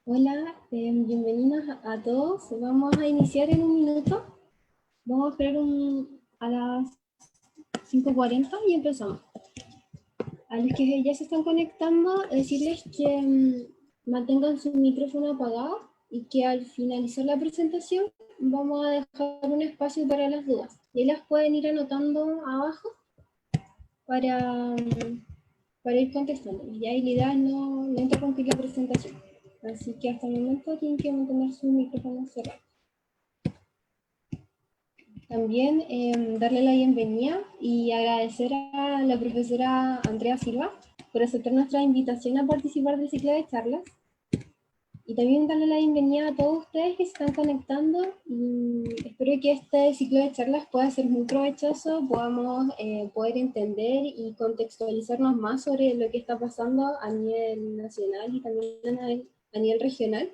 Hola, bienvenidos a todos. Vamos a iniciar en un minuto. Vamos a esperar a las 5:40 y empezamos. A los que ya se están conectando, decirles que mantengan su micrófono apagado y que al finalizar la presentación vamos a dejar un espacio para las dudas. Y las pueden ir anotando abajo para, para ir contestando. Ya la idea es no interrumpir la presentación. Así que hasta el momento tienen que mantener su micrófono cerrado. También darle la bienvenida y agradecer a la profesora Andrea Silva por aceptar nuestra invitación a participar del ciclo de charlas. Y también darle la bienvenida a todos ustedes que se están conectando. Y espero que este ciclo de charlas pueda ser muy provechoso, podamos poder entender y contextualizarnos más sobre lo que está pasando a nivel nacional y también a nivel regional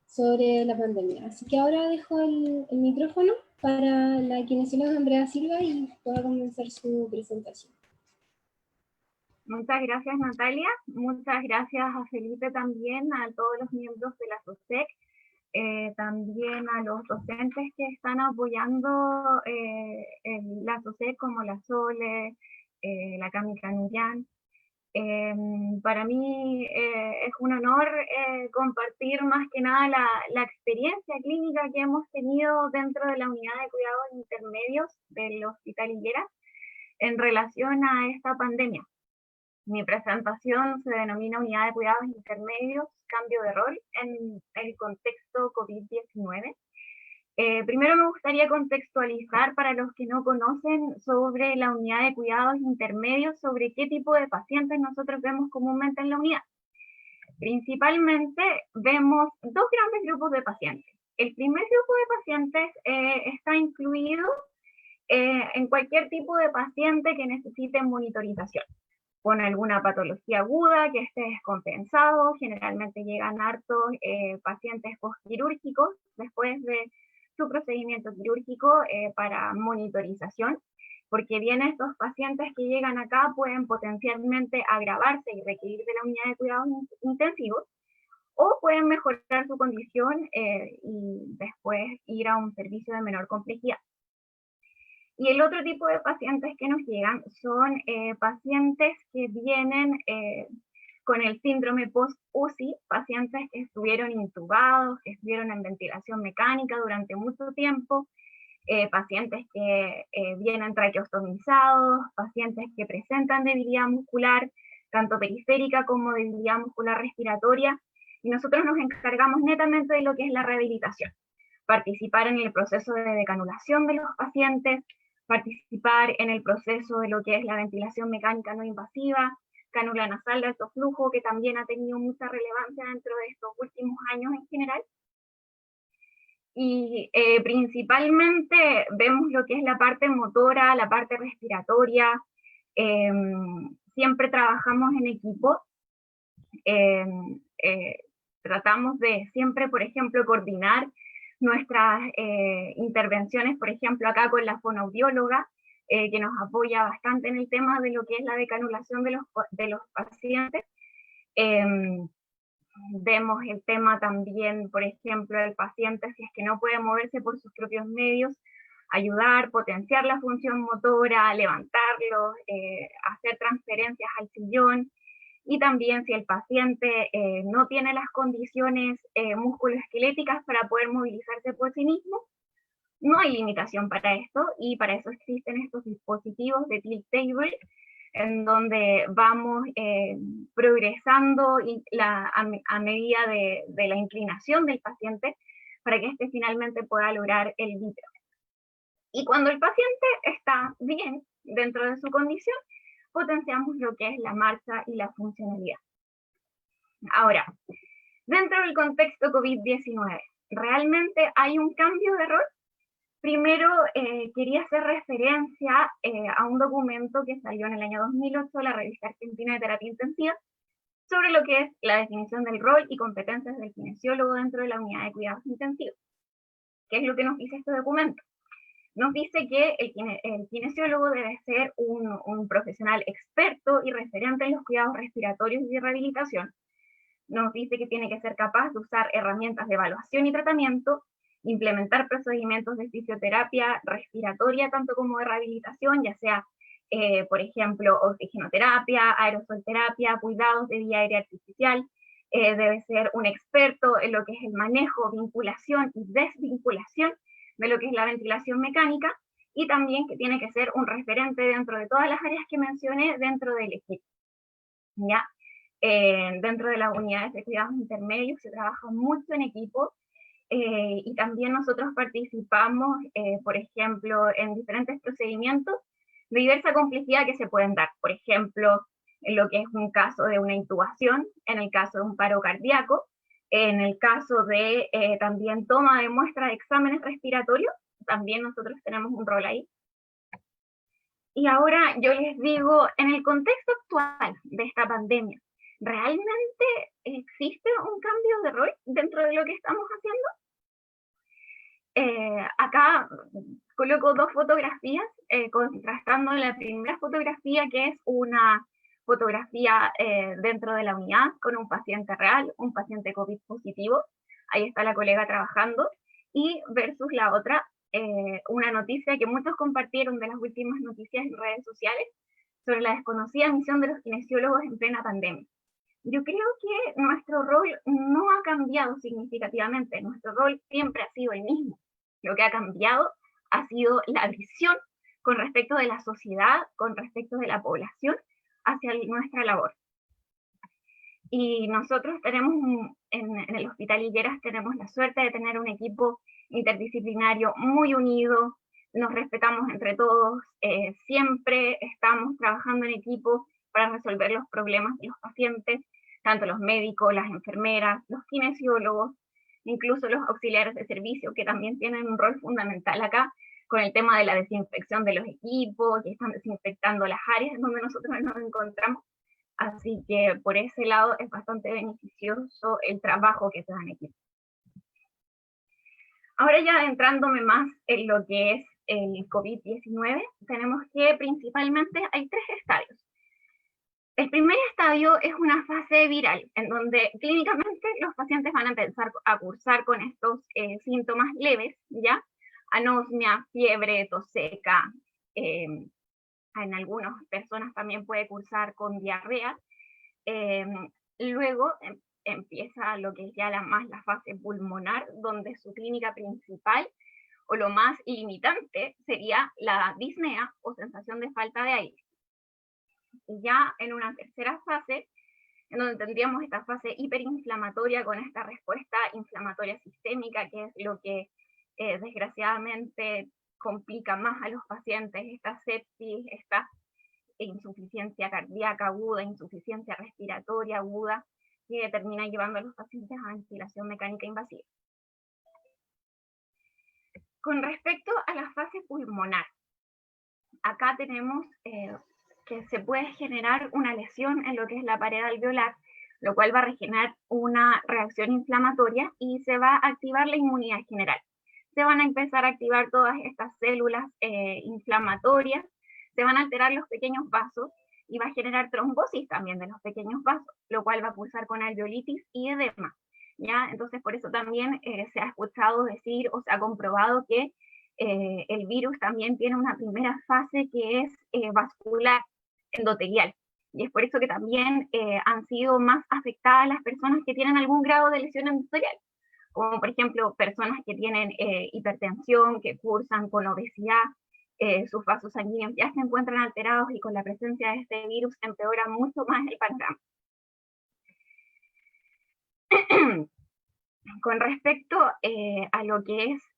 sobre la pandemia. Así que ahora dejo el micrófono para la kinesióloga Andrea Silva y pueda comenzar su presentación. Muchas gracias, Natalia. Muchas gracias a Felipe también, a todos los miembros de la SOSEC, también a los docentes que están apoyando la SOSEC, como la Sole, la Cami Canuyán. Para mí es un honor compartir más que nada la experiencia clínica que hemos tenido dentro de la unidad de cuidados intermedios del Hospital Higuera en relación a esta pandemia. Mi presentación se denomina Unidad de Cuidados Intermedios, Cambio de Rol en el contexto COVID-19. Primero me gustaría contextualizar para los que no conocen sobre la unidad de cuidados intermedios, sobre qué tipo de pacientes nosotros vemos comúnmente en la unidad. Principalmente vemos dos grandes grupos de pacientes. El primer grupo de pacientes está incluido en cualquier tipo de paciente que necesite monitorización con alguna patología aguda que esté descompensado. Generalmente llegan hartos pacientes postquirúrgicos después de su procedimiento quirúrgico para monitorización, porque bien estos pacientes que llegan acá pueden potencialmente agravarse y requerir de la unidad de cuidados intensivos, o pueden mejorar su condición y después ir a un servicio de menor complejidad. Y el otro tipo de pacientes que nos llegan son pacientes que vienen con el síndrome post-UCI, pacientes que estuvieron intubados, que estuvieron en ventilación mecánica durante mucho tiempo, pacientes que vienen traqueostomizados, pacientes que presentan debilidad muscular, tanto periférica como debilidad muscular respiratoria, y nosotros nos encargamos netamente de lo que es la rehabilitación. Participar en el proceso de decanulación de los pacientes, participar en el proceso de lo que es la ventilación mecánica no invasiva, cánula nasal de alto flujo, que también ha tenido mucha relevancia dentro de estos últimos años en general. Y principalmente vemos lo que es la parte motora, la parte respiratoria. Siempre trabajamos en equipo. Tratamos de siempre, por ejemplo, coordinar nuestras intervenciones, por ejemplo, acá con la fonoaudióloga, que nos apoya bastante en el tema de lo que es la decanulación de los pacientes. Vemos el tema también, por ejemplo, del paciente, si es que no puede moverse por sus propios medios, ayudar, potenciar la función motora, levantarlo, hacer transferencias al sillón. Y también si el paciente no tiene las condiciones musculoesqueléticas para poder movilizarse por sí mismo, no hay limitación para esto, y para eso existen estos dispositivos de tilt table, en donde vamos progresando a medida de la inclinación del paciente para que éste finalmente pueda lograr el vitro. Y cuando el paciente está bien dentro de su condición, potenciamos lo que es la marcha y la funcionalidad. Ahora, dentro del contexto COVID-19, ¿realmente hay un cambio de rol? Primero, quería hacer referencia a un documento que salió en el año 2008 de la Revista Argentina de Terapia Intensiva sobre lo que es la definición del rol y competencias del kinesiólogo dentro de la unidad de cuidados intensivos. ¿Qué es lo que nos dice este documento? Nos dice que el kinesiólogo debe ser un profesional experto y referente en los cuidados respiratorios y de rehabilitación, nos dice que tiene que ser capaz de usar herramientas de evaluación y tratamiento, implementar procedimientos de fisioterapia respiratoria, tanto como de rehabilitación, ya sea, por ejemplo, oxigenoterapia, aerosolterapia, cuidados de vía aérea artificial. Debe ser un experto en lo que es el manejo, vinculación y desvinculación de lo que es la ventilación mecánica, y también que tiene que ser un referente dentro de todas las áreas que mencioné dentro del equipo. ¿Ya? Dentro de las unidades de cuidados intermedios se trabaja mucho en equipo, y también nosotros participamos, por ejemplo, en diferentes procedimientos de diversa complejidad que se pueden dar. Por ejemplo, en lo que es un caso de una intubación, en el caso de un paro cardíaco, en el caso de también toma de muestra de exámenes respiratorios, también nosotros tenemos un rol ahí. Y ahora yo les digo, en el contexto actual de esta pandemia, ¿realmente existe un cambio de rol dentro de lo que estamos haciendo? Acá coloco dos fotografías, contrastando la primera fotografía, que es una fotografía dentro de la unidad con un paciente real, un paciente COVID positivo. Ahí está la colega trabajando, y versus la otra, una noticia que muchos compartieron de las últimas noticias en redes sociales sobre la desconocida misión de los kinesiólogos en plena pandemia. Yo creo que nuestro rol no ha cambiado significativamente, nuestro rol siempre ha sido el mismo. Lo que ha cambiado ha sido la visión con respecto de la sociedad, con respecto de la población, hacia nuestra labor. Y nosotros tenemos, en el Hospital Higueras, tenemos la suerte de tener un equipo interdisciplinario muy unido, nos respetamos entre todos, siempre estamos trabajando en equipo para resolver los problemas de los pacientes, tanto los médicos, las enfermeras, los kinesiólogos, incluso los auxiliares de servicio, que también tienen un rol fundamental acá, con el tema de la desinfección de los equipos, que están desinfectando las áreas en donde nosotros nos encontramos. Así que por ese lado es bastante beneficioso el trabajo que se da en equipo. Ahora ya adentrándome más en lo que es el COVID-19, tenemos que principalmente hay tres estadios. El primer estadio es una fase viral, en donde clínicamente los pacientes van a empezar a cursar con estos síntomas leves, ¿ya? Anosmia, fiebre, tos seca, en algunas personas también puede cursar con diarrea. Luego empieza lo que es ya la fase pulmonar, donde su clínica principal o lo más limitante sería la disnea o sensación de falta de aire. Y ya en una tercera fase, en donde tendríamos esta fase hiperinflamatoria con esta respuesta inflamatoria sistémica, que es lo que desgraciadamente complica más a los pacientes, esta sepsis, esta insuficiencia cardíaca aguda, insuficiencia respiratoria aguda, que termina llevando a los pacientes a ventilación mecánica invasiva. Con respecto a la fase pulmonar, acá tenemos que se puede generar una lesión en lo que es la pared alveolar, lo cual va a generar una reacción inflamatoria y se va a activar la inmunidad general. Se van a empezar a activar todas estas células inflamatorias, se van a alterar los pequeños vasos y va a generar trombosis también de los pequeños vasos, lo cual va a cursar con alveolitis y edema. ¿Ya? Entonces, por eso también se ha escuchado decir o se ha comprobado que el virus también tiene una primera fase que es vascular, endotelial. Y es por eso que también han sido más afectadas las personas que tienen algún grado de lesión endotelial, como por ejemplo personas que tienen hipertensión, que cursan con obesidad, sus vasos sanguíneos ya se encuentran alterados y con la presencia de este virus empeora mucho más el panorama. Con respecto a lo que es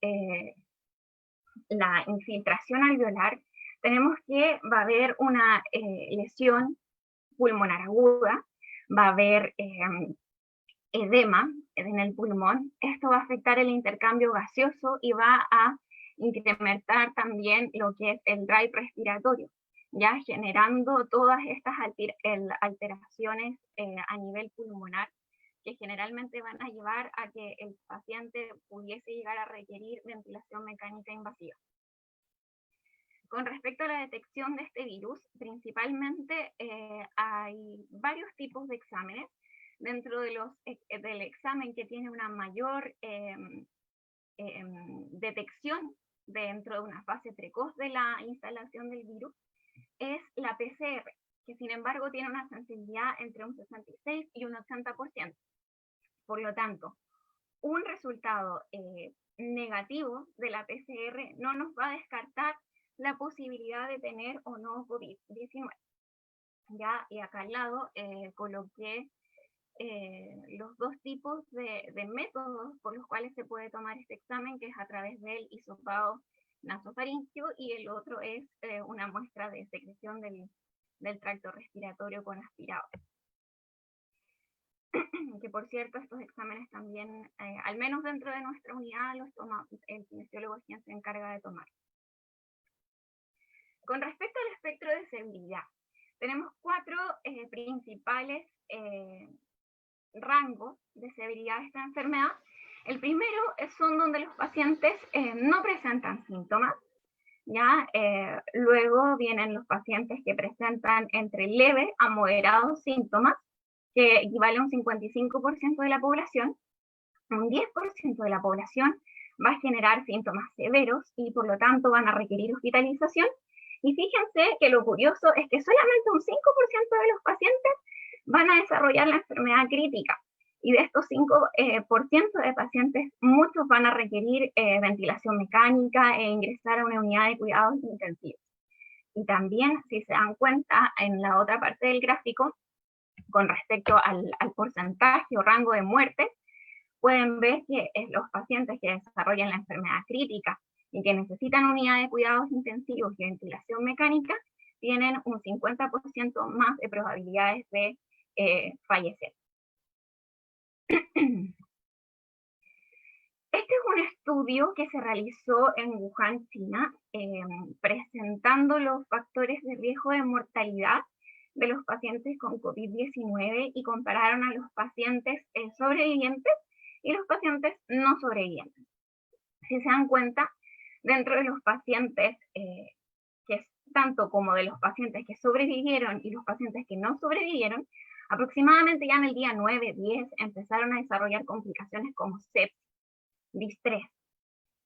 la infiltración alveolar, tenemos que va a haber una lesión pulmonar aguda, va a haber edema en el pulmón. Esto va a afectar el intercambio gaseoso y va a incrementar también lo que es el drive respiratorio, ya generando todas estas alteraciones a nivel pulmonar, que generalmente van a llevar a que el paciente pudiese llegar a requerir ventilación mecánica invasiva. Con respecto a la detección de este virus, principalmente hay varios tipos de exámenes. dentro de del examen que tiene una mayor detección dentro de una fase precoz de la instalación del virus, es la PCR, que sin embargo tiene una sensibilidad entre un 66 y un 80%. Por lo tanto, un resultado negativo de la PCR no nos va a descartar la posibilidad de tener o no COVID-19. Ya, y acá al lado coloqué los dos tipos de métodos por los cuales se puede tomar este examen, que es a través del hisopado nasofaríngeo, y el otro es una muestra de secreción del tracto respiratorio con aspirado. Que por cierto, estos exámenes también, al menos dentro de nuestra unidad, los toma el kinesiólogo, quien se encarga de tomar. Con respecto al espectro de severidad, tenemos 4 principales rangos de severidad de esta enfermedad. El primero son donde los pacientes no presentan síntomas. ¿Ya? Luego vienen los pacientes que presentan entre leve a moderados síntomas, que equivale a un 55% de la población. Un 10% de la población va a generar síntomas severos y por lo tanto van a requerir hospitalización. Y fíjense que lo curioso es que solamente un 5% de los pacientes van a desarrollar la enfermedad crítica. Y de estos 5% de pacientes, muchos van a requerir ventilación mecánica e ingresar a una unidad de cuidados intensivos. Y también, si se dan cuenta, en la otra parte del gráfico, con respecto al porcentaje o rango de muerte, pueden ver que los pacientes que desarrollan la enfermedad crítica y que necesitan unidad de cuidados intensivos y ventilación mecánica, tienen un 50% más de probabilidades de fallecer. Este es un estudio que se realizó en Wuhan, China, presentando los factores de riesgo de mortalidad de los pacientes con COVID-19 y compararon a los pacientes sobrevivientes y los pacientes no sobrevivientes. Si se dan cuenta, dentro de los pacientes, tanto como de los pacientes que sobrevivieron y los pacientes que no sobrevivieron, aproximadamente ya en el día 9, 10 empezaron a desarrollar complicaciones como sepsis, distrés.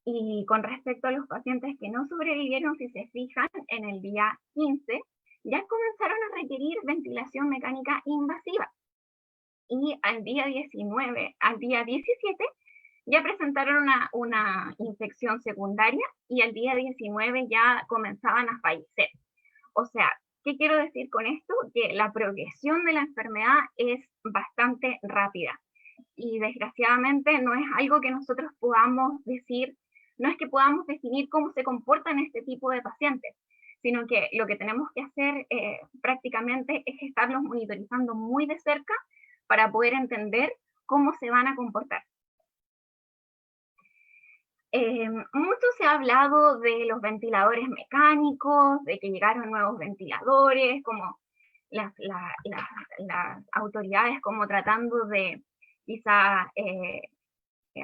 Y con respecto a los pacientes que no sobrevivieron, si se fijan, en el día 15 ya comenzaron a requerir ventilación mecánica invasiva. Y al día 19, al día 17, ya presentaron una infección secundaria y al día 19 ya comenzaban a fallecer. O sea, ¿qué quiero decir con esto? Que la progresión de la enfermedad es bastante rápida y desgraciadamente no es algo que nosotros podamos decir, no es que podamos definir cómo se comportan este tipo de pacientes, sino que lo que tenemos que hacer prácticamente es estarlos monitorizando muy de cerca para poder entender cómo se van a comportar. Mucho se ha hablado de los ventiladores mecánicos, de que llegaron nuevos ventiladores, como las autoridades como tratando de quizá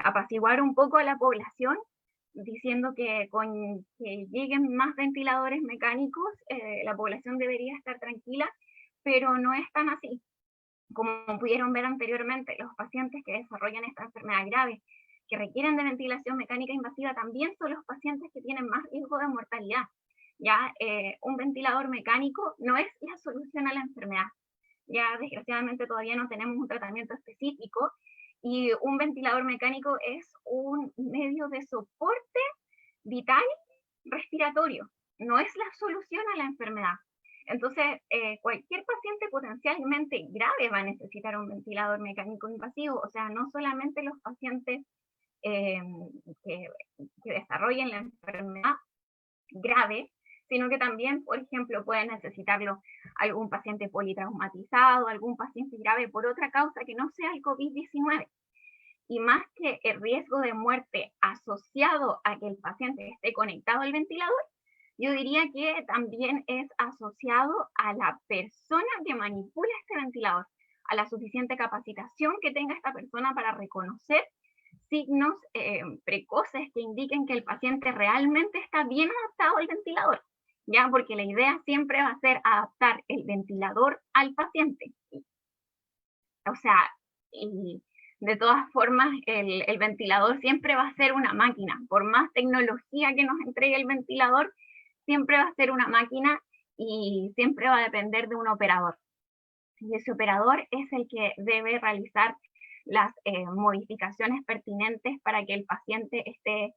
apaciguar un poco a la población, diciendo que con que lleguen más ventiladores mecánicos, la población debería estar tranquila, pero no es tan así. Como pudieron ver anteriormente, los pacientes que desarrollan esta enfermedad grave, que requieren de ventilación mecánica invasiva, también son los pacientes que tienen más riesgo de mortalidad. Ya un ventilador mecánico no es la solución a la enfermedad. Ya desgraciadamente todavía no tenemos un tratamiento específico y un ventilador mecánico es un medio de soporte vital respiratorio, no es la solución a la enfermedad. Entonces, cualquier paciente potencialmente grave va a necesitar un ventilador mecánico invasivo, o sea, no solamente los pacientes que desarrollen la enfermedad grave, sino que también, por ejemplo, puede necesitarlo algún paciente politraumatizado, algún paciente grave por otra causa que no sea el COVID-19. Y más que el riesgo de muerte asociado a que el paciente esté conectado al ventilador, yo diría que también es asociado a la persona que manipula este ventilador, a la suficiente capacitación que tenga esta persona para reconocer signos precoces que indiquen que el paciente realmente está bien adaptado al ventilador, ¿ya? Porque la idea siempre va a ser adaptar el ventilador al paciente. o sea, y de todas formas el ventilador siempre va a ser una máquina, por más tecnología que nos entregue el ventilador, siempre va a ser una máquina y siempre va a depender de un operador. Y ese operador es el que debe realizar las modificaciones pertinentes para que el paciente esté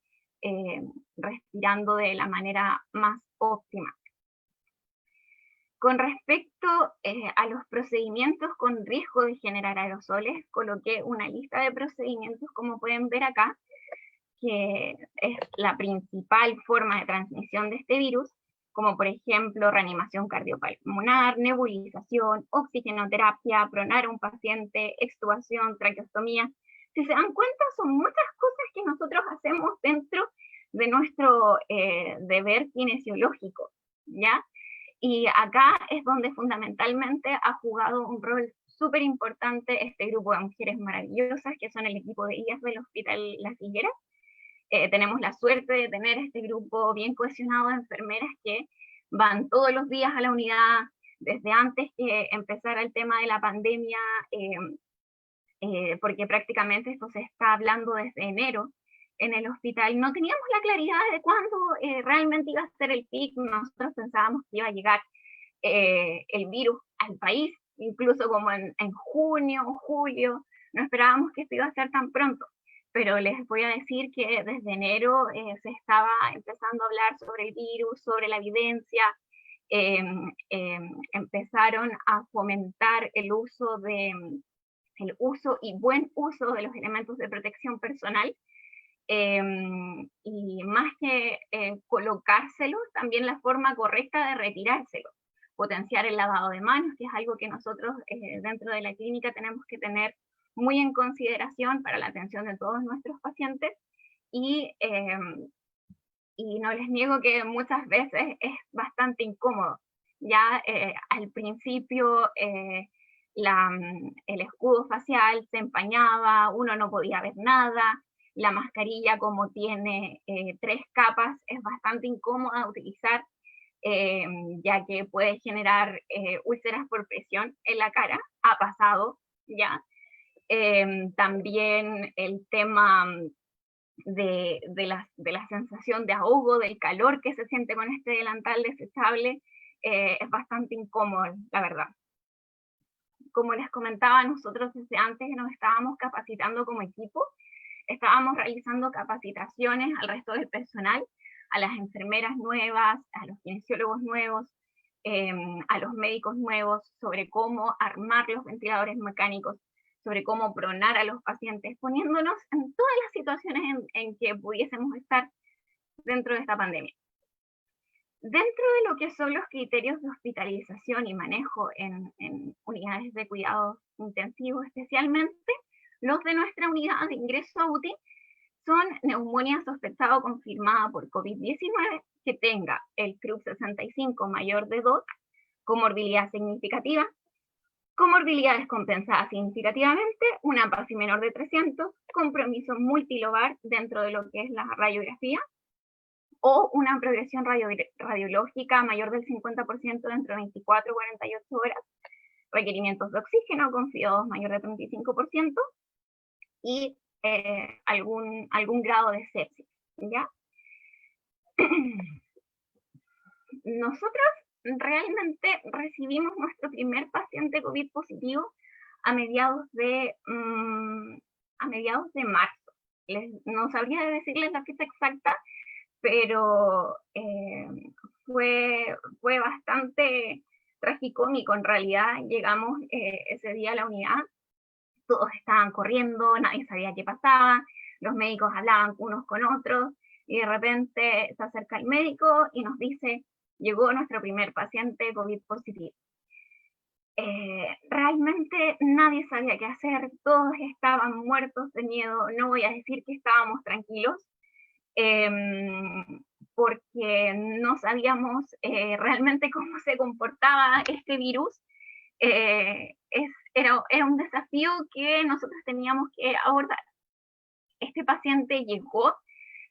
respirando de la manera más óptima. Con respecto a los procedimientos con riesgo de generar aerosoles, coloqué una lista de procedimientos, como pueden ver acá, que es la principal forma de transmisión de este virus, como por ejemplo reanimación cardiopulmonar, nebulización, oxigenoterapia, pronar a un paciente, extubación, traqueostomía. Si se dan cuenta, son muchas cosas que nosotros hacemos dentro de nuestro deber kinesiológico, ¿ya? Y acá es donde fundamentalmente ha jugado un rol súper importante este grupo de mujeres maravillosas que son el equipo de IAS del Hospital Las Higueras. Tenemos la suerte de tener este grupo bien cohesionado de enfermeras que van todos los días a la unidad, desde antes que empezara el tema de la pandemia, porque prácticamente esto se está hablando desde enero en el hospital. No teníamos la claridad de cuándo realmente iba a ser el pic. Nosotros pensábamos que iba a llegar el virus al país, incluso como en junio o julio. No esperábamos que esto iba a ser tan pronto, pero les voy a decir que desde enero se estaba empezando a hablar sobre el virus, sobre la evidencia. Empezaron a fomentar el uso y buen uso de los elementos de protección personal, y más que colocárselo, también la forma correcta de retirárselo, potenciar el lavado de manos, que es algo que nosotros dentro de la clínica tenemos que tener muy en consideración para la atención de todos nuestros pacientes, y no les niego que muchas veces es bastante incómodo. Ya al principio el escudo facial se empañaba, uno no podía ver nada, la mascarilla, como tiene 3 capas, es bastante incómoda de utilizar, ya que puede generar úlceras por presión en la cara. Ha pasado ya. También el tema de la sensación de ahogo, del calor que se siente con este delantal desechable, es bastante incómodo, la verdad. Como les comentaba, nosotros desde antes nos estábamos capacitando como equipo, estábamos realizando capacitaciones al resto del personal, a las enfermeras nuevas, a los kinesiólogos nuevos, a los médicos nuevos, sobre cómo armar los ventiladores mecánicos, sobre cómo pronar a los pacientes, poniéndonos en todas las situaciones en que pudiésemos estar dentro de esta pandemia. Dentro de lo que son los criterios de hospitalización y manejo en unidades de cuidados intensivos, especialmente los de nuestra unidad de ingreso a UTI, son neumonía sospechada o confirmada por COVID-19 que tenga el CRUB 65 mayor de 2, comorbilidad significativa, comorbilidad descompensada significativamente, una PASI menor de 300, compromiso multilobar dentro de lo que es la radiografía, o una progresión radiológica mayor del 50% dentro de 24 o 48 horas, requerimientos de oxígeno con FIO2 mayor de 35%, y algún grado de sepsis, ¿ya? Nosotros realmente recibimos nuestro primer paciente COVID positivo a mediados de marzo. No sabría decirles la fecha exacta, pero fue bastante tragicómico. En realidad llegamos ese día a la unidad, todos estaban corriendo, nadie sabía qué pasaba, los médicos hablaban unos con otros, y de repente se acerca el médico y nos dice: llegó nuestro primer paciente COVID positivo. Realmente nadie sabía qué hacer, todos estaban muertos de miedo. No voy a decir que estábamos tranquilos, porque no sabíamos realmente cómo se comportaba este virus. Era un desafío que nosotros teníamos que abordar. Este paciente llegó,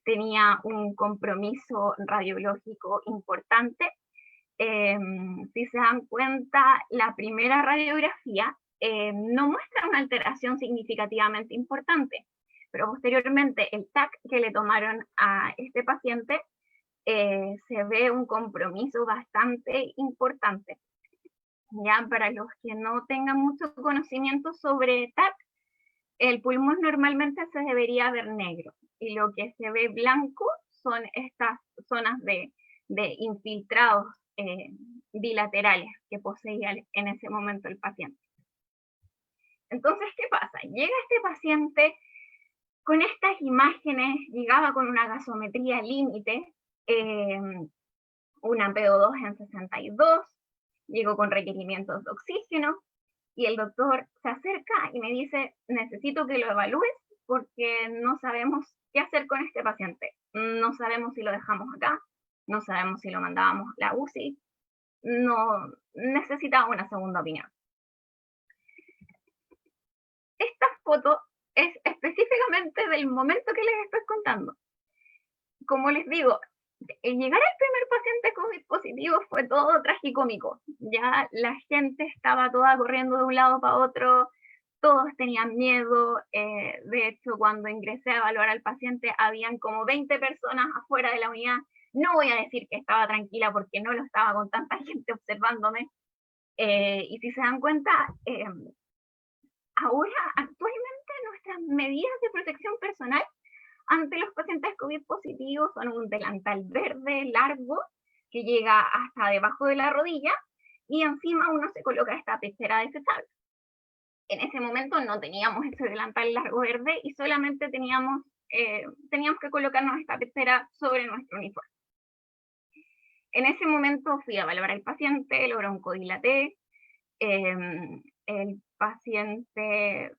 tenía un compromiso radiológico importante. Si se dan cuenta, la primera radiografía no muestra una alteración significativamente importante, pero posteriormente el TAC que le tomaron a este paciente se ve un compromiso bastante importante. Ya para los que no tengan mucho conocimiento sobre TAC, el pulmón normalmente se debería ver negro y lo que se ve blanco son estas zonas de infiltrados bilaterales que poseía en ese momento el paciente. Entonces, ¿qué pasa? Llega este paciente con estas imágenes, llegaba con una gasometría límite, una PO2 en 62, llegó con requerimientos de oxígeno, y el doctor se acerca y me dice, necesito que lo evalúes porque no sabemos qué hacer con este paciente. No sabemos si lo dejamos acá, no sabemos si lo mandábamos a la UCI, no necesitaba una segunda opinión. Esta foto es específicamente del momento que les estoy contando. Como les digo, el llegar al primer paciente COVID positivo fue todo tragicómico. Ya la gente estaba toda corriendo de un lado para otro, todos tenían miedo. De hecho, cuando ingresé a evaluar al paciente, habían como 20 personas afuera de la unidad. No voy a decir que estaba tranquila porque no lo estaba con tanta gente observándome. Y si se dan cuenta, ahora actualmente nuestras medidas de protección personal ante los pacientes COVID positivos son un delantal verde largo que llega hasta debajo de la rodilla y encima uno se coloca esta pechera desechable. En ese momento no teníamos ese delantal largo verde y solamente teníamos que colocarnos esta pechera sobre nuestro uniforme. En ese momento fui a evaluar al paciente, lo broncodilaté. El paciente,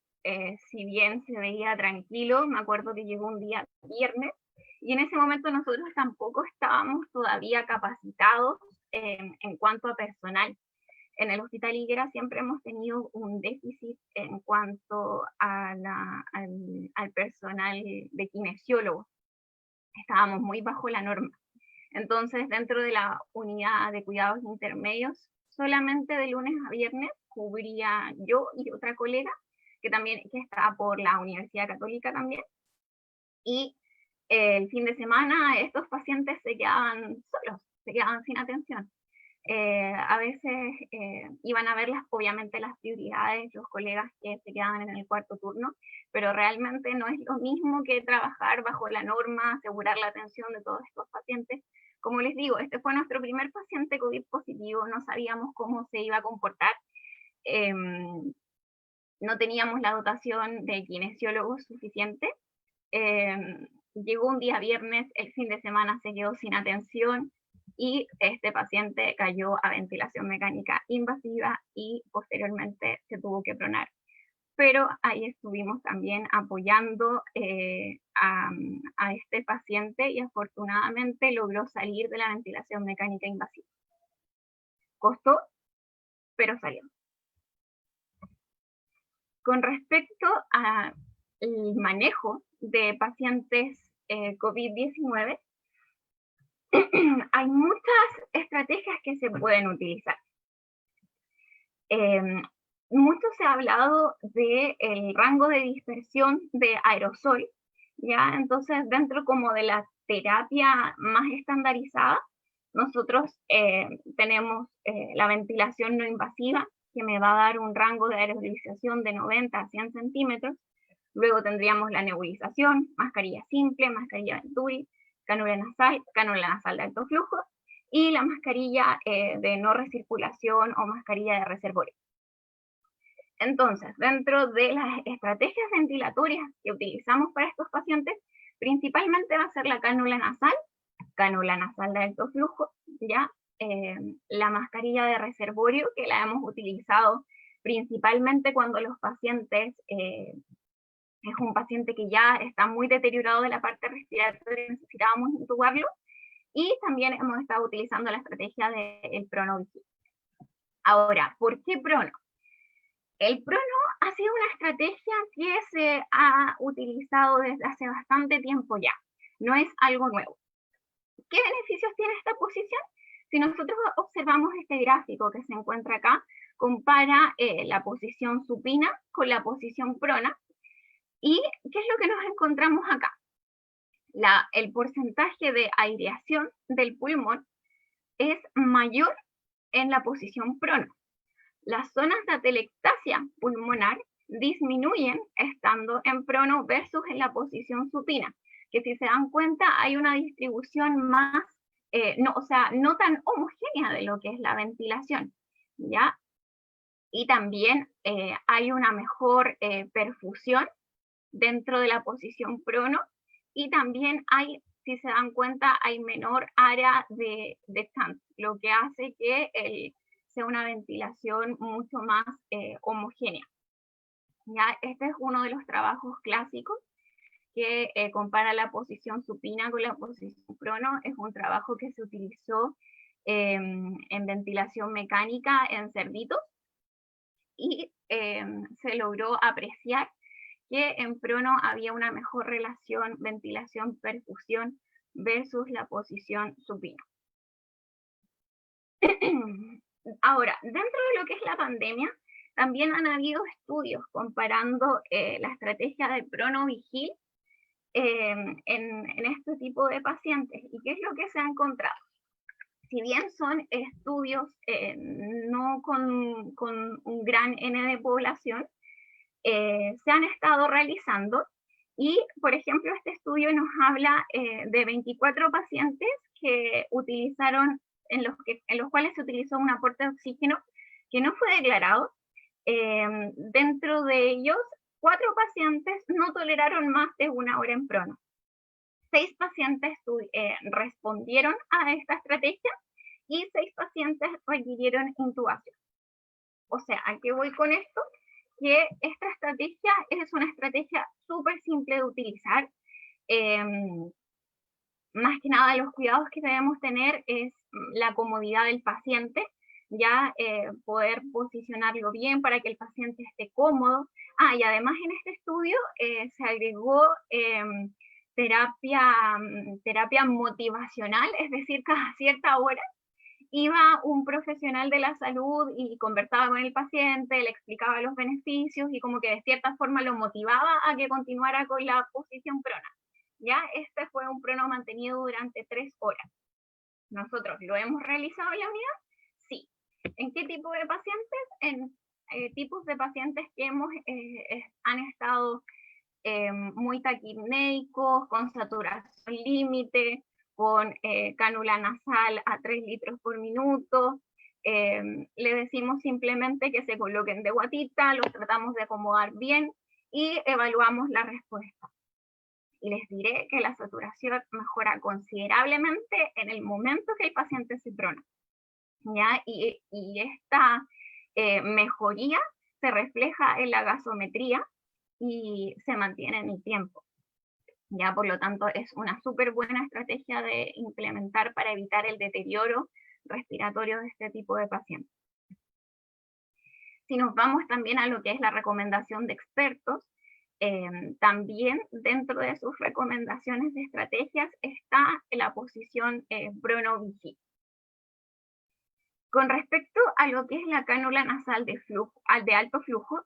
si bien se veía tranquilo, me acuerdo que llegó un día viernes, y en ese momento nosotros tampoco estábamos todavía capacitados en cuanto a personal. En el Hospital Higuera siempre hemos tenido un déficit en cuanto a al personal de kinesiólogos. Estábamos muy bajo la norma. Entonces, dentro de la unidad de cuidados intermedios, solamente de lunes a viernes cubría yo y otra colega, que está por la Universidad Católica también. Y el fin de semana estos pacientes se quedaban solos, se quedaban sin atención. A veces iban a ver obviamente las prioridades, los colegas que se quedaban en el cuarto turno, pero realmente no es lo mismo que trabajar bajo la norma, asegurar la atención de todos estos pacientes. Como les digo, este fue nuestro primer paciente COVID positivo, no sabíamos cómo se iba a comportar, no teníamos la dotación de kinesiólogos suficiente. Llegó un día viernes, el fin de semana se quedó sin atención, y este paciente cayó a ventilación mecánica invasiva y posteriormente se tuvo que pronar. Pero ahí estuvimos también apoyando a este paciente y afortunadamente logró salir de la ventilación mecánica invasiva. Costó, pero salió. Con respecto al manejo de pacientes COVID-19, hay muchas estrategias que se pueden utilizar. Mucho se ha hablado del rango de dispersión de aerosol, ¿ya? Entonces, dentro como de la terapia más estandarizada, nosotros tenemos la ventilación no invasiva, que me va a dar un rango de aerosolización de 90 a 100 centímetros. Luego tendríamos la nebulización, mascarilla simple, mascarilla Venturi, cánula nasal de alto flujo, y la mascarilla de no recirculación o mascarilla de reservorio. Entonces, dentro de las estrategias ventilatorias que utilizamos para estos pacientes, principalmente va a ser la cánula nasal de alto flujo, ¿ya? La mascarilla de reservorio, que la hemos utilizado principalmente cuando los pacientes es un paciente que ya está muy deteriorado de la parte respiratoria y necesitábamos intubarlo, y también hemos estado utilizando la estrategia del pronovigil. Ahora, ¿por qué prono? El prono ha sido una estrategia que se ha utilizado desde hace bastante tiempo ya, no es algo nuevo. ¿Qué beneficios tiene esta posición? Si nosotros observamos este gráfico que se encuentra acá, compara la posición supina con la posición prona. ¿Y qué es lo que nos encontramos acá? El porcentaje de aireación del pulmón es mayor en la posición prona. Las zonas de atelectasia pulmonar disminuyen estando en prono versus en la posición supina, que si se dan cuenta hay una distribución más, no tan homogénea de lo que es la ventilación, ¿ya? Y también hay una mejor perfusión dentro de la posición prono, y también hay, si se dan cuenta, hay menor área de stand, lo que hace que sea una ventilación mucho más homogénea. ¿Ya? Este es uno de los trabajos clásicos que compara la posición supina con la posición prono. Es un trabajo que se utilizó en ventilación mecánica en cerditos, y se logró apreciar que en prono había una mejor relación ventilación-perfusión versus la posición supina. Ahora, dentro de lo que es la pandemia, también han habido estudios comparando la estrategia de prono-vigil en este tipo de pacientes. ¿Y qué es lo que se ha encontrado? Si bien son estudios no con un gran N de población, se han estado realizando, y por ejemplo este estudio nos habla de 24 pacientes que utilizaron, en los cuales se utilizó un aporte de oxígeno que no fue declarado. Dentro de ellos, 4 pacientes no toleraron más de 1 hora en prono. 6 pacientes respondieron a esta estrategia y 6 pacientes requirieron intubación. O sea, ¿a qué voy con esto? Que esta estrategia es una estrategia súper simple de utilizar. Más que nada, los cuidados que debemos tener es la comodidad del paciente, ya poder posicionarlo bien para que el paciente esté cómodo. Y además en este estudio se agregó terapia motivacional, es decir, cada cierta hora iba un profesional de la salud y conversaba con el paciente, le explicaba los beneficios y como que de cierta forma lo motivaba a que continuara con la posición prona. ¿Ya? Este fue un prono mantenido durante 3 horas. ¿Nosotros lo hemos realizado en la unidad? Sí. ¿En qué tipo de pacientes? En tipos de pacientes que han estado muy taquipneicos, con saturación límite, con cánula nasal a 3 litros por minuto. Le decimos simplemente que se coloquen de guatita, los tratamos de acomodar bien y evaluamos la respuesta. Y les diré que la saturación mejora considerablemente en el momento que el paciente se prona, ¿ya? Y esta mejoría se refleja en la gasometría y se mantiene en el tiempo. Ya, por lo tanto, es una súper buena estrategia de implementar para evitar el deterioro respiratorio de este tipo de pacientes. Si nos vamos también a lo que es la recomendación de expertos, también dentro de sus recomendaciones de estrategias está la posición prono-vigil. Con respecto a lo que es la cánula nasal de alto flujo,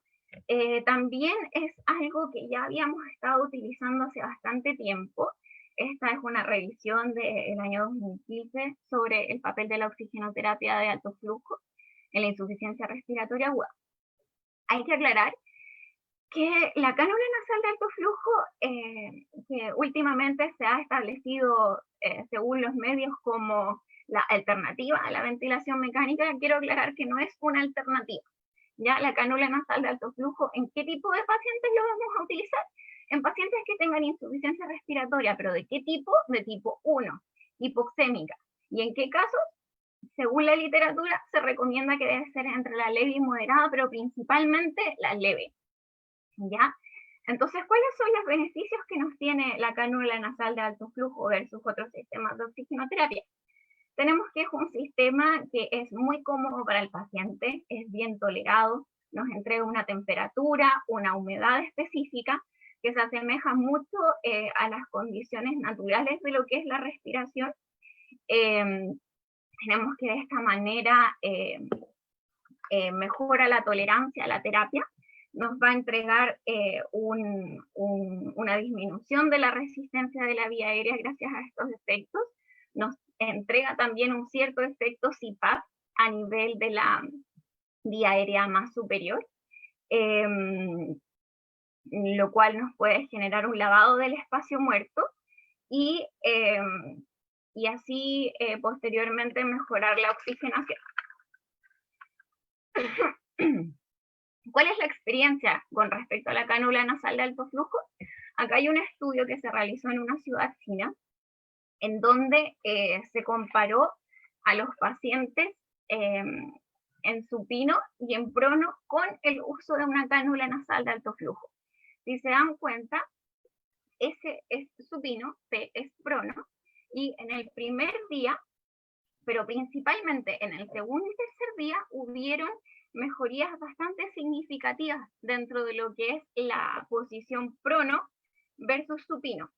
también es algo que ya habíamos estado utilizando hace bastante tiempo. Esta es una revisión del año 2015 sobre el papel de la oxigenoterapia de alto flujo en la insuficiencia respiratoria aguda. Hay que aclarar que la cánula nasal de alto flujo, que últimamente se ha establecido según los medios como la alternativa a la ventilación mecánica, quiero aclarar que no es una alternativa. Ya la cánula nasal de alto flujo, ¿en qué tipo de pacientes lo vamos a utilizar? En pacientes que tengan insuficiencia respiratoria, pero ¿de qué tipo? De tipo 1, hipoxémica. ¿Y en qué casos? Según la literatura, se recomienda que debe ser entre la leve y moderada, pero principalmente la leve. ¿Ya? Entonces, ¿cuáles son los beneficios que nos tiene la cánula nasal de alto flujo versus otros sistemas de oxigenoterapia? Tenemos que es un sistema que es muy cómodo para el paciente, es bien tolerado, nos entrega una temperatura, una humedad específica que se asemeja mucho a las condiciones naturales de lo que es la respiración. Tenemos que de esta manera mejora la tolerancia a la terapia, nos va a entregar una disminución de la resistencia de la vía aérea gracias a estos efectos, nos entrega también un cierto efecto CPAP a nivel de la vía aérea más superior, lo cual nos puede generar un lavado del espacio muerto y así posteriormente mejorar la oxigenación. ¿Cuál es la experiencia con respecto a la cánula nasal de alto flujo? Acá hay un estudio que se realizó en una ciudad china, en donde se comparó a los pacientes en supino y en prono con el uso de una cánula nasal de alto flujo. Si se dan cuenta, ese es supino, P es prono, y en el primer día, pero principalmente en el segundo y tercer día, hubieron mejorías bastante significativas dentro de lo que es la posición prono versus supino.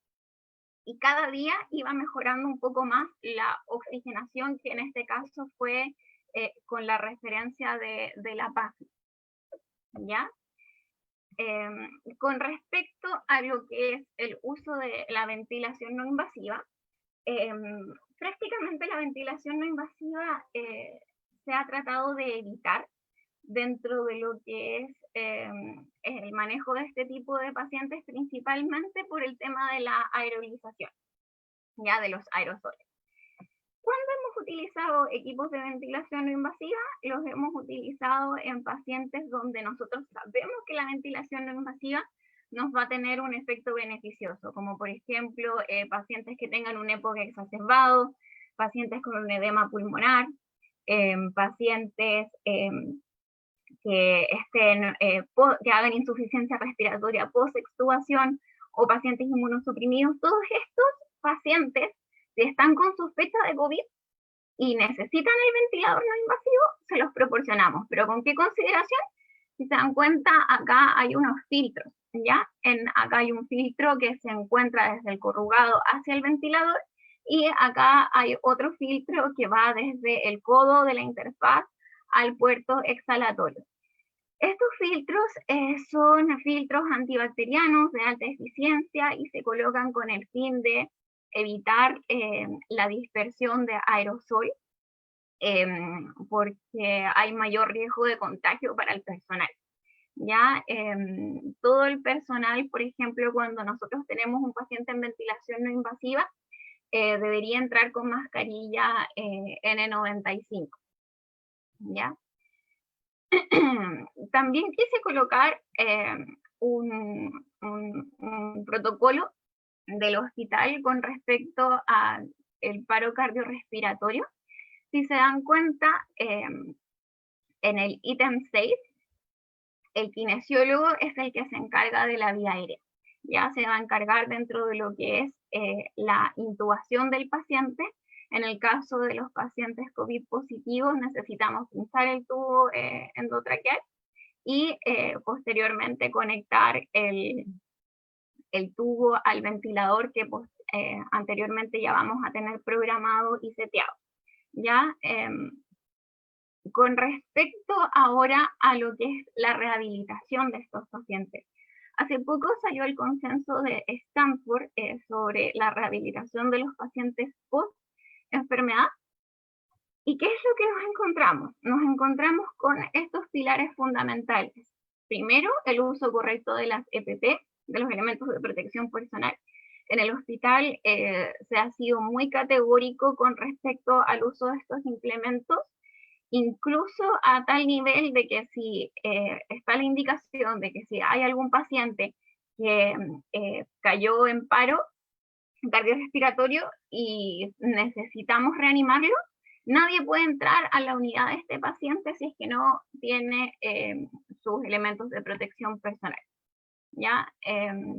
Y cada día iba mejorando un poco más la oxigenación, que en este caso fue con la referencia de la PAFI. ¿Ya? Con respecto a lo que es el uso de la ventilación no invasiva, prácticamente la ventilación no invasiva se ha tratado de evitar dentro de lo que es el manejo de este tipo de pacientes, principalmente por el tema de la aerolización, ya de los aerosoles. ¿Cuándo hemos utilizado equipos de ventilación no invasiva? Los hemos utilizado en pacientes donde nosotros sabemos que la ventilación no invasiva nos va a tener un efecto beneficioso, como por ejemplo pacientes que tengan un EPOC exacerbado, pacientes con un edema pulmonar, pacientes que hagan insuficiencia respiratoria post-extubación o pacientes inmunosuprimidos. Todos estos pacientes, si están con sospecha de COVID y necesitan el ventilador no invasivo, se los proporcionamos. ¿Pero con qué consideración? Si se dan cuenta, acá hay unos filtros, ¿ya? Acá hay un filtro que se encuentra desde el corrugado hacia el ventilador, y acá hay otro filtro que va desde el codo de la interfaz al puerto exhalatorio. Estos filtros son filtros antibacterianos de alta eficiencia y se colocan con el fin de evitar la dispersión de aerosol, porque hay mayor riesgo de contagio para el personal. ¿Ya? Todo el personal, por ejemplo, cuando nosotros tenemos un paciente en ventilación no invasiva, debería entrar con mascarilla N95. ¿Ya? También quise colocar un protocolo del hospital con respecto al paro cardiorrespiratorio. Si se dan cuenta, en el ítem 6, el kinesiólogo es el que se encarga de la vía aérea. Ya se va a encargar dentro de lo que es la intubación del paciente. En el caso de los pacientes COVID positivos, necesitamos pinzar el tubo endotraqueal y posteriormente conectar el tubo al ventilador que anteriormente ya vamos a tener programado y seteado. ¿Ya? Con respecto ahora a lo que es la rehabilitación de estos pacientes. Hace poco salió el consenso de Stanford sobre la rehabilitación de los pacientes post-enfermedad. ¿Y qué es lo que nos encontramos? Nos encontramos con estos pilares fundamentales. Primero, el uso correcto de las EPP, de los elementos de protección personal. En el hospital se ha sido muy categórico con respecto al uso de estos implementos, incluso a tal nivel de que si está la indicación de que si hay algún paciente que cayó en paro cardiorrespiratorio y necesitamos reanimarlo, nadie puede entrar a la unidad de este paciente si es que no tiene sus elementos de protección personal. ¿Ya?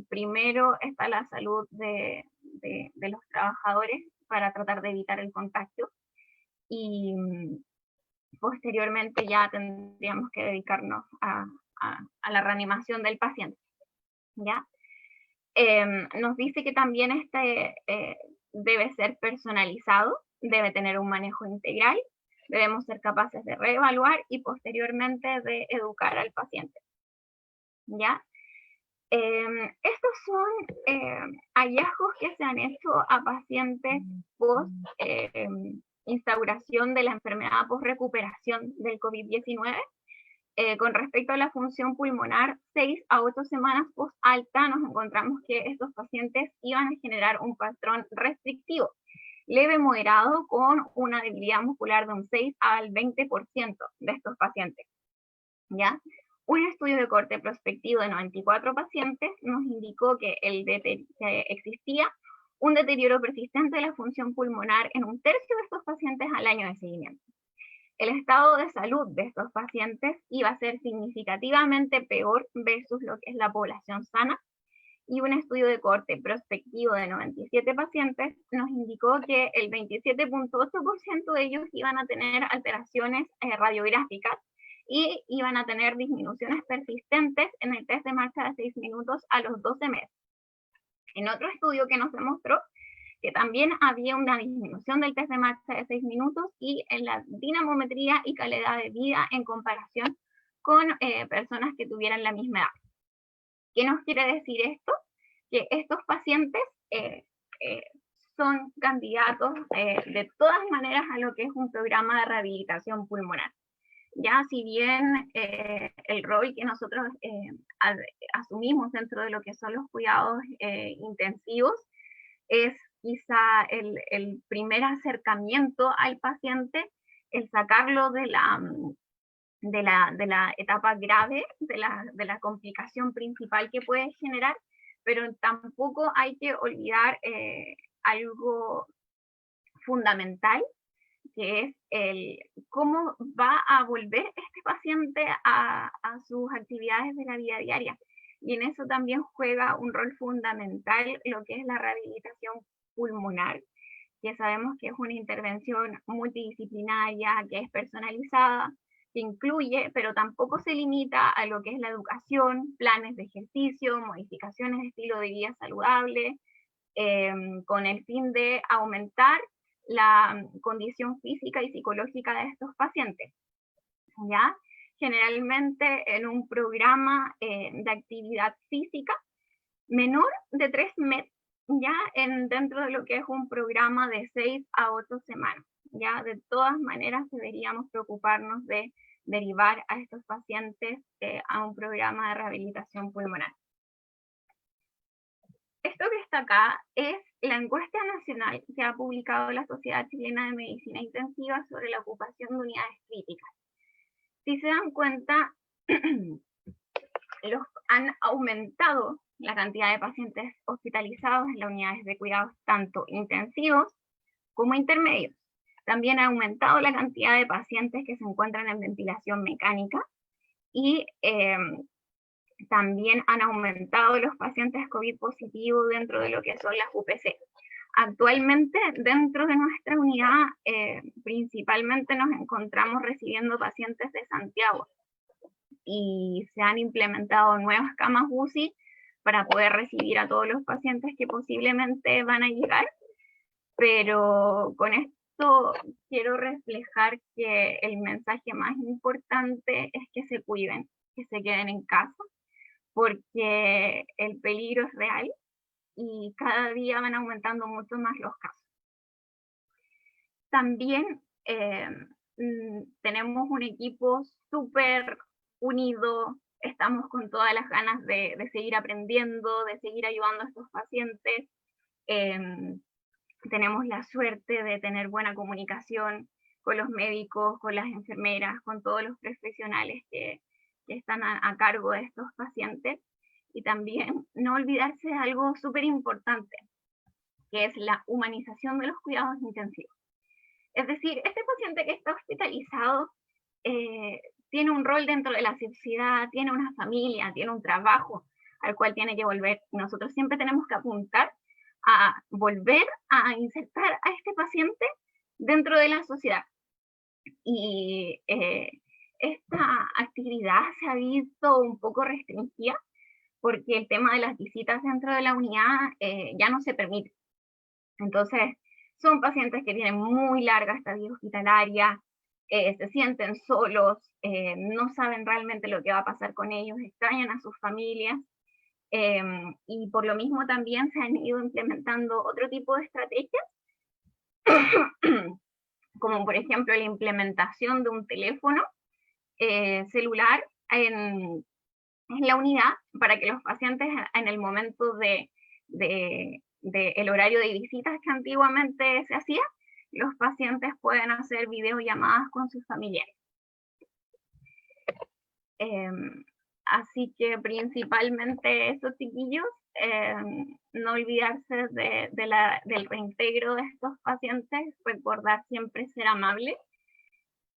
Primero está la salud de los trabajadores para tratar de evitar el contagio, y posteriormente ya tendríamos que dedicarnos a la reanimación del paciente. ¿Ya? Nos dice que también este debe ser personalizado, debe tener un manejo integral, debemos ser capaces de reevaluar y posteriormente de educar al paciente. ¿Ya? Estos son hallazgos que se han hecho a pacientes post instauración de la enfermedad, post recuperación del COVID-19. Con respecto a la función pulmonar, 6 a 8 semanas post alta, nos encontramos que estos pacientes iban a generar un patrón restrictivo, leve moderado, con una debilidad muscular de un 6 al 20% de estos pacientes. ¿Ya? Un estudio de corte prospectivo de 94 pacientes nos indicó que existía un deterioro persistente de la función pulmonar en un tercio de estos pacientes al año de seguimiento. El estado de salud de estos pacientes iba a ser significativamente peor versus lo que es la población sana, y un estudio de corte prospectivo de 97 pacientes nos indicó que el 27.8% de ellos iban a tener alteraciones radiográficas y iban a tener disminuciones persistentes en el test de marcha de 6 minutos a los 12 meses. En otro estudio que nos demostró que también había una disminución del test de marcha de 6 minutos y en la dinamometría y calidad de vida en comparación con personas que tuvieran la misma edad. ¿Qué nos quiere decir esto? Que estos pacientes son candidatos de todas maneras a lo que es un programa de rehabilitación pulmonar. Ya si bien el rol que nosotros asumimos dentro de lo que son los cuidados intensivos es quizá el primer acercamiento al paciente, el sacarlo de la etapa grave, de la complicación principal que puede generar, pero tampoco hay que olvidar algo fundamental, que es cómo va a volver este paciente a sus actividades de la vida diaria. Y en eso también juega un rol fundamental lo que es la rehabilitación pulmonar, que sabemos que es una intervención multidisciplinaria, que es personalizada, que incluye, pero tampoco se limita a lo que es la educación, planes de ejercicio, modificaciones de estilo de vida saludable, con el fin de aumentar la condición física y psicológica de estos pacientes. ¿Ya? Generalmente en un programa de actividad física menor de 3 meses, ya dentro de lo que es un programa de 6 a 8 semanas. Ya de todas maneras deberíamos preocuparnos de derivar a estos pacientes a un programa de rehabilitación pulmonar. Esto que está acá es la encuesta nacional que ha publicado la Sociedad Chilena de Medicina Intensiva sobre la ocupación de unidades críticas. Si se dan cuenta, han aumentado la cantidad de pacientes hospitalizados en las unidades de cuidados tanto intensivos como intermedios. También ha aumentado la cantidad de pacientes que se encuentran en ventilación mecánica y también han aumentado los pacientes COVID positivos dentro de lo que son las UPC. Actualmente, dentro de nuestra unidad, principalmente nos encontramos recibiendo pacientes de Santiago y se han implementado nuevas camas UCI para poder recibir a todos los pacientes que posiblemente van a llegar, pero con esto quiero reflejar que el mensaje más importante es que se cuiden, que se queden en casa, porque el peligro es real y cada día van aumentando mucho más los casos. También tenemos un equipo súper unido, estamos con todas las ganas de seguir aprendiendo, de seguir ayudando a estos pacientes. Tenemos la suerte de tener buena comunicación con los médicos, con las enfermeras, con todos los profesionales que están a cargo de estos pacientes. Y también no olvidarse de algo súper importante, que es la humanización de los cuidados intensivos. Es decir, este paciente que está hospitalizado tiene un rol dentro de la sociedad, tiene una familia, tiene un trabajo al cual tiene que volver. Nosotros siempre tenemos que apuntar a volver a insertar a este paciente dentro de la sociedad. Y esta actividad se ha visto un poco restringida porque el tema de las visitas dentro de la unidad ya no se permite. Entonces, son pacientes que tienen muy larga estadía hospitalaria, se sienten solos, no saben realmente lo que va a pasar con ellos, extrañan a sus familias, y por lo mismo también se han ido implementando otro tipo de estrategias, como por ejemplo la implementación de un teléfono celular en la unidad para que los pacientes en el momento de el horario de visitas que antiguamente se hacía, los pacientes pueden hacer videollamadas con sus familiares. Así que principalmente esos chiquillos, no olvidarse del reintegro de estos pacientes, recordar siempre ser amable,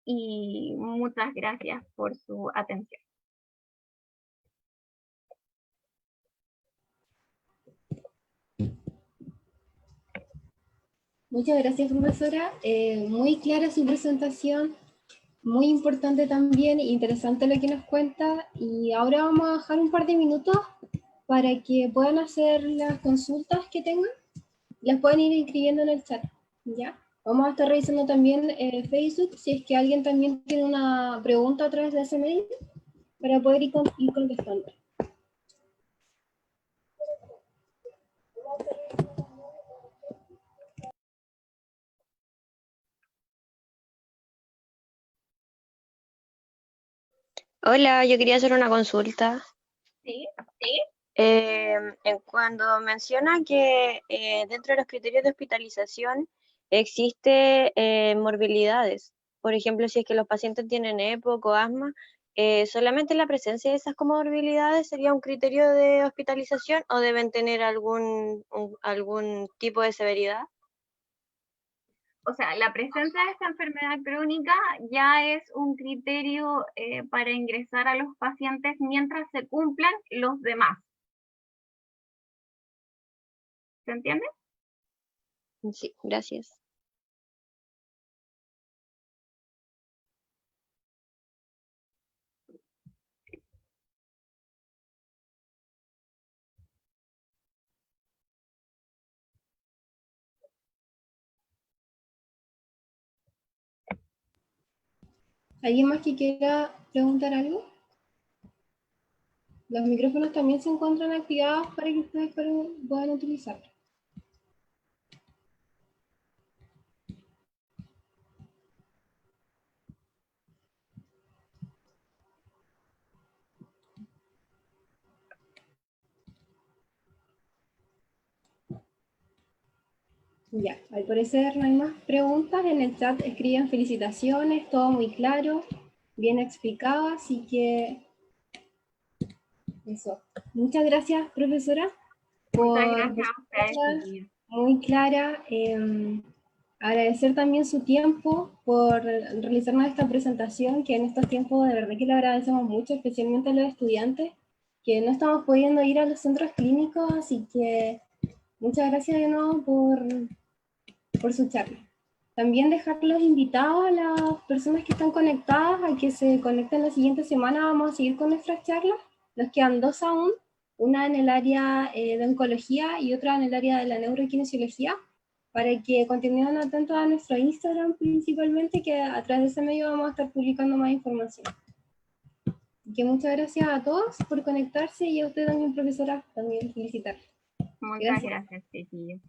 y muchas gracias por su atención. Muchas gracias, profesora. Muy clara su presentación, muy importante también, interesante lo que nos cuenta. Y ahora vamos a dejar un par de minutos para que puedan hacer las consultas que tengan. Las pueden ir inscribiendo en el chat, ¿ya? Vamos a estar revisando también Facebook, si es que alguien también tiene una pregunta a través de ese medio, para poder ir contestando. Hola, yo quería hacer una consulta. ¿Sí? Cuando menciona que dentro de los criterios de hospitalización existe morbilidades, por ejemplo, si es que los pacientes tienen EPOC o asma, ¿solamente la presencia de esas comorbilidades sería un criterio de hospitalización o deben tener algún tipo de severidad? O sea, la presencia de esta enfermedad crónica ya es un criterio para ingresar a los pacientes mientras se cumplan los demás. ¿Se entiende? Sí, gracias. ¿Alguien más que quiera preguntar algo? Los micrófonos también se encuentran activados para que ustedes puedan utilizarlos. Ya, al parecer no hay más preguntas. En el chat escriben felicitaciones, todo muy claro, bien explicado, así que eso. Muchas gracias, profesora, Muchas por gracias a ustedes, chiquillos. muy clara. Agradecer también su tiempo por realizarnos esta presentación, que en estos tiempos de verdad que le agradecemos mucho, especialmente a los estudiantes, que no estamos pudiendo ir a los centros clínicos, así que muchas gracias de nuevo por su charla. También dejarlos invitados a las personas que están conectadas a que se conecten la siguiente semana. Vamos a seguir con nuestras charlas. Nos quedan dos aún, una en el área de oncología y otra en el área de la neuroquinesiología, para que continúen atentos a nuestro Instagram principalmente, que a través de ese medio vamos a estar publicando más información. Así que muchas gracias a todos por conectarse y a usted también, profesora, también felicitarle. Muchas gracias, chiquillos.